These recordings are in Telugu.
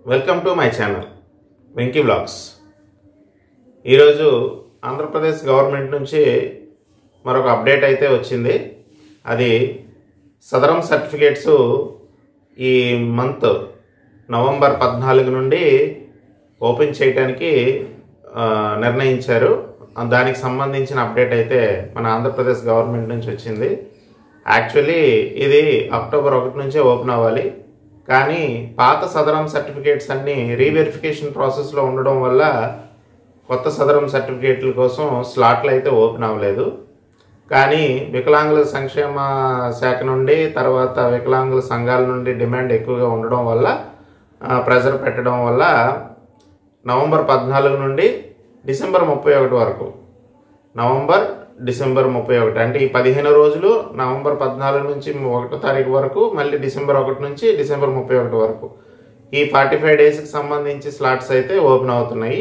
Welcome to my channel Venky blogs. ఈరోజు ఆంధ్రప్రదేశ్ గవర్నమెంట్ నుంచి మరొక అప్డేట్ అయితే వచ్చింది. అది సదరం సర్టిఫికేట్స్ ఈ మంత్ నవంబర్ 14 నుండి ఓపెన్ చేయడానికి నిర్ణయించారు. దానికి సంబంధించిన అప్డేట్ అయితే మన ఆంధ్రప్రదేశ్ గవర్నమెంట్ నుంచి వచ్చింది. యాక్చువల్లీ ఇది అక్టోబర్ 1 నుంచే ఓపెన్ అవ్వాలి. కానీ పాత సదరం సర్టిఫికేట్స్ అన్నీ రీవెరిఫికేషన్ ప్రాసెస్లో ఉండడం వల్ల కొత్త సదరం సర్టిఫికేట్ల కోసం స్లాట్లు అయితే ఓపెన్ అవ్వలేదు. కానీ వికలాంగుల సంక్షేమ శాఖ నుండి తర్వాత వికలాంగుల సంఘాల నుండి డిమాండ్ ఎక్కువగా ఉండడం వల్ల ప్రెజర్ పెట్టడం వల్ల నవంబర్ 14 నుండి డిసెంబర్ 31 వరకు డిసెంబర్ 31 అంటే ఈ 15 రోజులు నవంబర్ 14 నుంచి 1వ తారీఖు వరకు, మళ్ళీ డిసెంబర్ 1 నుంచి డిసెంబర్ 31 వరకు ఈ 45 డేస్కి సంబంధించి స్లాట్స్ అయితే ఓపెన్ అవుతున్నాయి.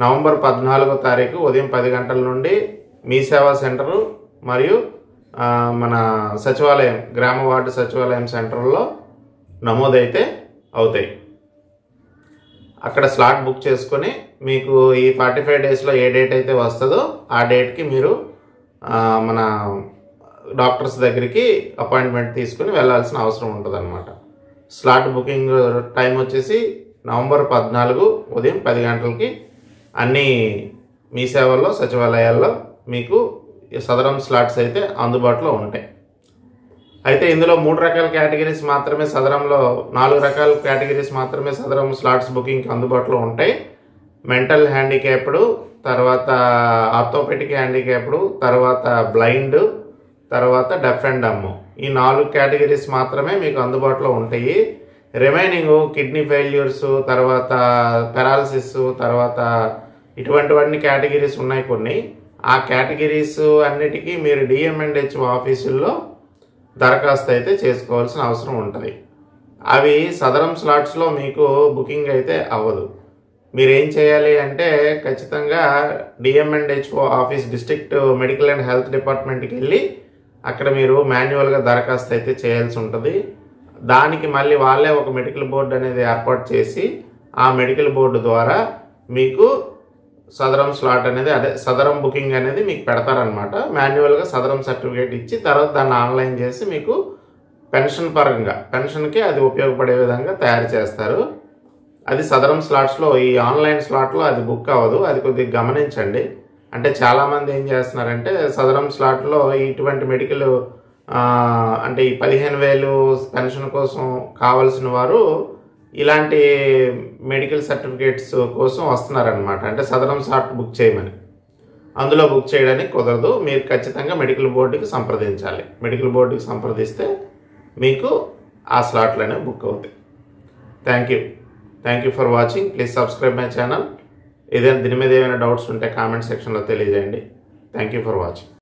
నవంబర్ 14వ తారీఖు ఉదయం 10 గంటల నుండి మీ సేవా సెంటరు మరియు మన సచివాలయం గ్రామ వార్డు సచివాలయం సెంటర్లో నమోదైతే అవుతాయి. అక్కడ స్లాట్ బుక్ చేసుకొని మీకు ఈ 45 డేస్లో ఏ డేట్ అయితే వస్తుందో ఆ డేట్కి మీరు మన డాక్టర్స్ దగ్గరికి అపాయింట్మెంట్ తీసుకుని వెళ్ళాల్సిన అవసరం ఉంటుంది అన్నమాట. స్లాట్ బుకింగ్ టైం వచ్చేసి నవంబర్ 14 ఉదయం 10 గంటలకి అన్ని మీ సేవల్లో సచివాలయాల్లో మీకు సదరం స్లాట్స్ అయితే అందుబాటులో ఉంటాయి. అయితే ఇందులో 3 రకాల కేటగిరీస్ మాత్రమే సదరంలో 4 రకాల కేటగిరీస్ మాత్రమే సదరం స్లాట్స్ బుకింగ్కి అందుబాటులో ఉంటాయి. మెంటల్ హ్యాండిక్యాప్డ్, తర్వాత ఆర్థోపెడిక్ హ్యాండిక్యాప్డ్, తర్వాత బ్లైండ్, తర్వాత డెఫ్ అండ్ డమ్, ఈ 4 కేటగిరీస్ మాత్రమే మీకు అందుబాటులో ఉంటాయి. రిమైనింగ్ కిడ్నీ ఫెయిల్యూర్స్, తర్వాత పెరాలసిస్, తర్వాత ఇటువంటివన్నీ కేటగిరీస్ ఉన్నాయి కొన్ని. ఆ కేటగిరీస్ అన్నిటికీ మీరు డిఎంఎండ్హెచ్ఓ ఆఫీసుల్లో దరఖాస్తు అయితే చేసుకోవాల్సిన అవసరం ఉంటుంది. అవి సదరం స్లాట్స్లో మీకు బుకింగ్ అయితే అవ్వదు. మీరు ఏం చేయాలి అంటే ఖచ్చితంగా DM and HO office district medical and health డిపార్ట్మెంట్కి వెళ్ళి అక్కడ మీరు మాన్యువల్గా దరఖాస్తు అయితే చేయాల్సి ఉంటుంది. దానికి మళ్ళీ వాళ్ళే ఒక మెడికల్ బోర్డు అనేది ఏర్పాటు చేసి ఆ మెడికల్ బోర్డు ద్వారా మీకు సదరం స్లాట్ అనేది సదరం బుకింగ్ అనేది మీకు పెడతారనమాట. మాన్యువల్గా సదరం సర్టిఫికేట్ ఇచ్చి తర్వాత దాన్ని ఆన్లైన్ చేసి మీకు పెన్షన్ పరంగా పెన్షన్కి అది ఉపయోగపడే విధంగా తయారు చేస్తారు. అది సదరం స్లాట్స్లో ఈ ఆన్లైన్ స్లాట్లో అది బుక్ అవ్వదు. అది కొద్దిగా గమనించండి. అంటే చాలామంది ఏం చేస్తున్నారంటే సదరం స్లాట్లో ఇటువంటి మెడికల్ అంటే ఈ 15,000 పెన్షన్ కోసం కావాల్సిన వారు ఇలాంటి మెడికల్ సర్టిఫికేట్స్ కోసం వస్తున్నారనమాట. అంటే సదరం స్లాట్ బుక్ చేయమని. అందులో బుక్ చేయడానికి కుదరదు. మీరు ఖచ్చితంగా మెడికల్ బోర్డుకి సంప్రదించాలి. మెడికల్ బోర్డుకి సంప్రదిస్తే మీకు ఆ స్లాట్లు అనేవి బుక్ అవుతాయి. Thank you for watching. Please subscribe my channel. దీని మీద ఏమైనా డౌట్స్ ఉంటే కామెంట్ సెక్షన్లో తెలియజేయండి. Thank you for watching.